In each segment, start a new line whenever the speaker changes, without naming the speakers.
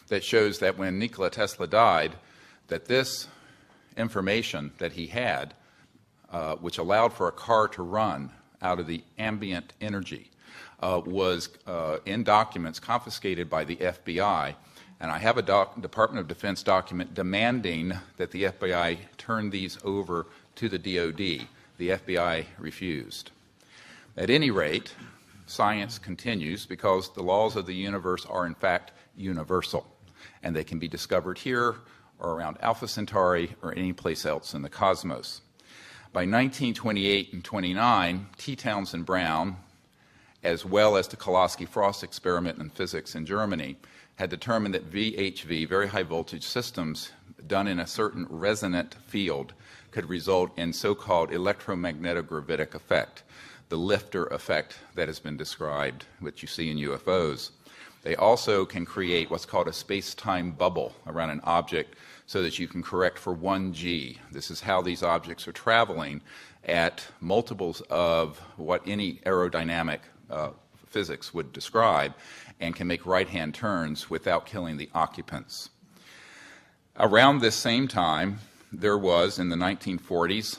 that shows that when Nikola Tesla died, that this information that he had, which allowed for a car to run out of the ambient energy, was in documents confiscated by the FBI. And I have a Department of Defense document demanding that the FBI turn these over to the DoD. The FBI refused. At any rate, science continues because the laws of the universe are in fact universal, and they can be discovered here or around Alpha Centauri or any place else in the cosmos. By 1928 and 29, T. Townsend Brown, as well as the Koloski-Frost experiment in physics in Germany, had determined that VHV, very high voltage systems, done in a certain resonant field could result in so-called electromagnetogravitic effect, the lifter effect that has been described, which you see in UFOs. They also can create what's called a space-time bubble around an object so that you can correct for 1g. This is how these objects are traveling at multiples of what any aerodynamic physics would describe, and can make right-hand turns without killing the occupants. Around this same time, there was, in the 1940s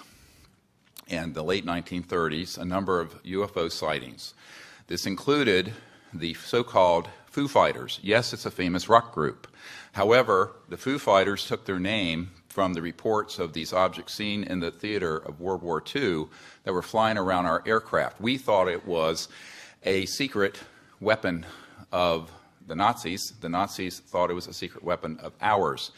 and the late 1930s, a number of UFO sightings. This included the so-called Foo Fighters. Yes, it's a famous rock group. However, the Foo Fighters took their name from the reports of these objects seen in the theater of World War II that were flying around our aircraft. We thought it was a secret weapon of the Nazis. The Nazis thought it was a secret weapon of ours.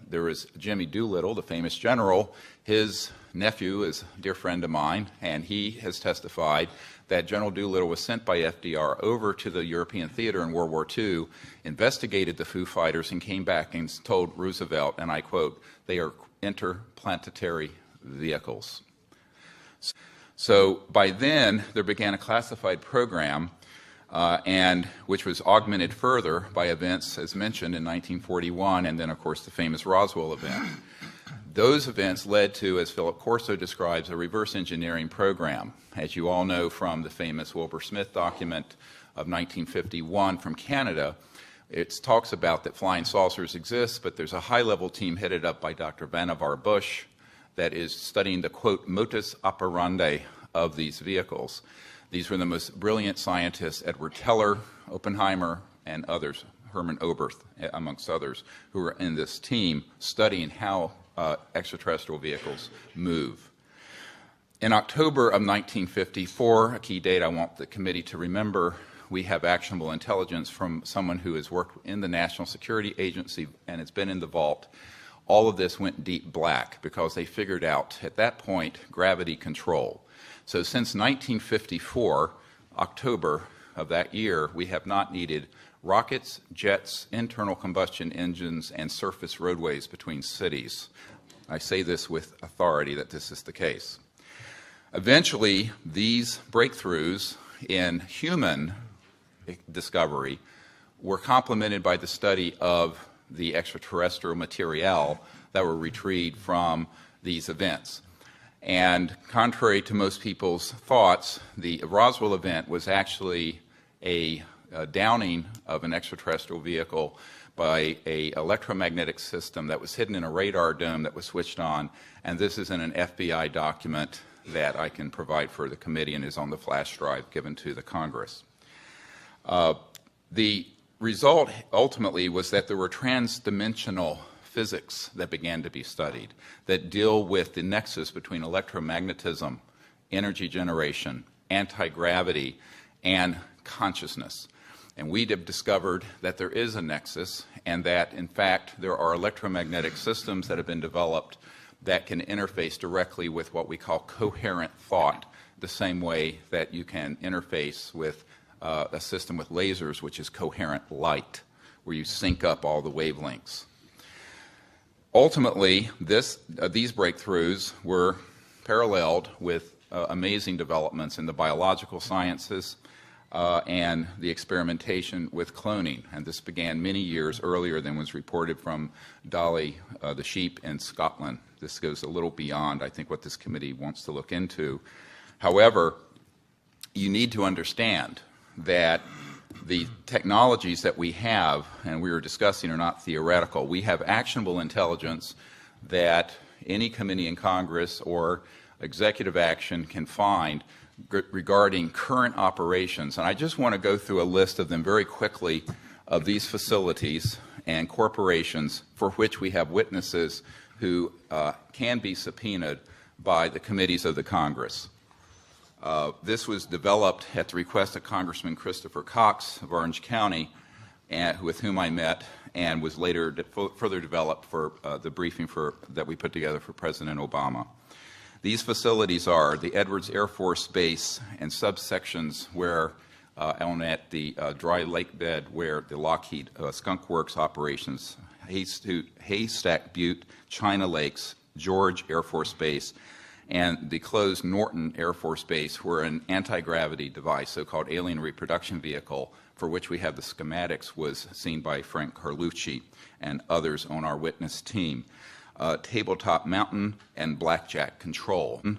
There was Jimmy Doolittle, the famous general. His nephew is a dear friend of mine, and he has testified that General Doolittle was sent by FDR over to the European theater in World War II, investigated the Foo Fighters, and came back and told Roosevelt, and I quote, "They are interplanetary vehicles." So by then, there began a classified program, and which was augmented further by events, as mentioned, in 1941, and then, of course, the famous Roswell event. Those events led to, as Philip Corso describes, a reverse engineering program. As you all know from the famous Wilbur Smith document of 1951 from Canada, it talks about that flying saucers exist, but there's a high-level team headed up by Dr. Vannevar Bush that is studying the, quote, modus operandi of these vehicles. These were the most brilliant scientists, Edward Teller, Oppenheimer, and others, Hermann Oberth, amongst others, who were in this team studying how extraterrestrial vehicles move. In October of 1954, a key date I want the committee to remember, we have actionable intelligence from someone who has worked in the National Security Agency and has been in the vault. All of this went deep black because they figured out, at that point, gravity control. So since 1954, October of that year, we have not needed rockets, jets, internal combustion engines, and surface roadways between cities. I say this with authority that this is the case. Eventually, these breakthroughs in human discovery were complemented by the study of the extraterrestrial material that were retrieved from these events. And contrary to most people's thoughts, the Roswell event was actually a downing of an extraterrestrial vehicle by an electromagnetic system that was hidden in a radar dome that was switched on, and this is in an FBI document that I can provide for the committee and is on the flash drive given to the Congress. The result ultimately was that there were transdimensional physics that began to be studied that deal with the nexus between electromagnetism, energy generation, anti-gravity, and consciousness. And we have discovered that there is a nexus and that, in fact, there are electromagnetic systems that have been developed that can interface directly with what we call coherent thought, the same way that you can interface with a system with lasers, which is coherent light, where you sync up all the wavelengths. Ultimately, these breakthroughs were paralleled with amazing developments in the biological sciences and the experimentation with cloning. And this began many years earlier than was reported from Dolly the sheep in Scotland. This goes a little beyond, I think, what this committee wants to look into. However, you need to understand that The technologies that we have, and we were discussing, are not theoretical. We have actionable intelligence that any committee in Congress or executive action can find regarding current operations. And I just want to go through a list of them very quickly, of these facilities and corporations for which we have witnesses who can be subpoenaed by the committees of the Congress. This was developed at the request of Congressman Christopher Cox of Orange County, with whom I met, and was later further developed for the briefing that we put together for President Obama. These facilities are the Edwards Air Force Base and subsections where at the dry lake bed where the Lockheed Skunk Works operations, Haystack Butte, China Lakes, George Air Force Base, and the closed Norton Air Force Base, where an anti-gravity device, so-called alien reproduction vehicle, for which we have the schematics, was seen by Frank Carlucci and others on our witness team. Tabletop Mountain and Blackjack Control. The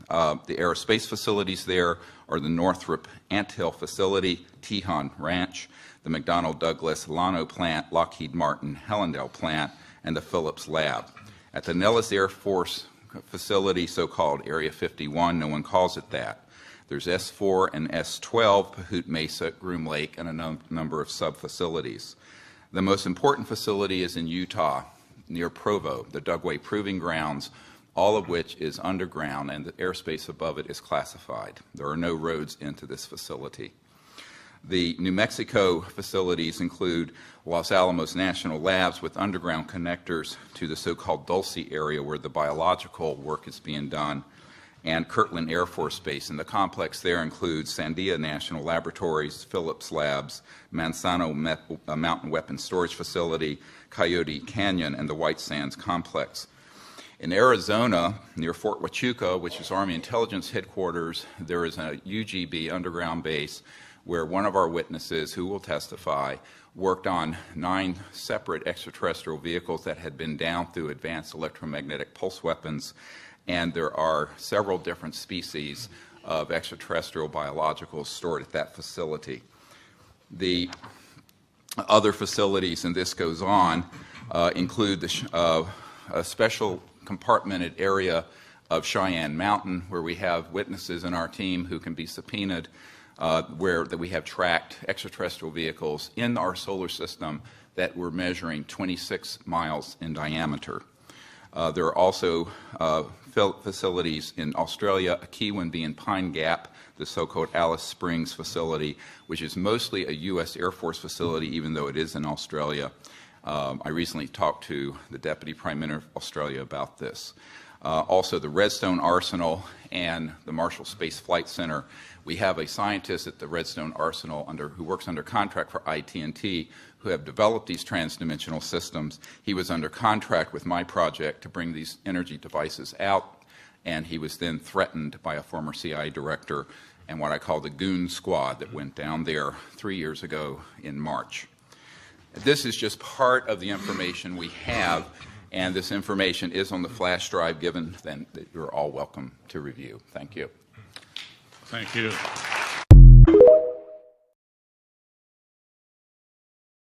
aerospace facilities there are the Northrop Anthill Facility, Tejon Ranch, the McDonnell Douglas Llano Plant, Lockheed Martin Hellendale Plant, and the Phillips Lab. At the Nellis Air Force Facility, so-called Area 51, no one calls it that. There's S4 and S12, Pahut Mesa, Groom Lake, and a number of sub-facilities. The most important facility is in Utah, near Provo, the Dugway Proving Grounds, all of which is underground, and the airspace above it is classified. There are no roads into this facility. The New Mexico facilities include Los Alamos National Labs with underground connectors to the so-called Dulce area where the biological work is being done, and Kirtland Air Force Base. And the complex there includes Sandia National Laboratories, Phillips Labs, Manzano Mountain Weapons Storage Facility, Coyote Canyon, and the White Sands Complex. In Arizona, near Fort Huachuca, which is Army Intelligence Headquarters, there is a UGB underground base where one of our witnesses, who will testify, worked on 9 separate extraterrestrial vehicles that had been down through advanced electromagnetic pulse weapons, and there are several different species of extraterrestrial biologicals stored at that facility. The other facilities, and this goes on, include a special compartmented area of Cheyenne Mountain, where we have witnesses in our team who can be subpoenaed, where we have tracked extraterrestrial vehicles in our solar system that were measuring 26 miles in diameter. There are also facilities in Australia, a key one being Pine Gap, the so-called Alice Springs facility, which is mostly a U.S. Air Force facility, even though it is in Australia. I recently talked to the Deputy Prime Minister of Australia about this. Also, the Redstone Arsenal and the Marshall Space Flight Center. We have a scientist at the Redstone Arsenal who works under contract for IT&T, who have developed these transdimensional systems. He was under contract with my project to bring these energy devices out, and he was then threatened by a former CIA director and what I call the goon squad that went down there 3 years ago in March. This is just part of the information we have, and this information is on the flash drive given, then you're all welcome to review. Thank you.
Thank you.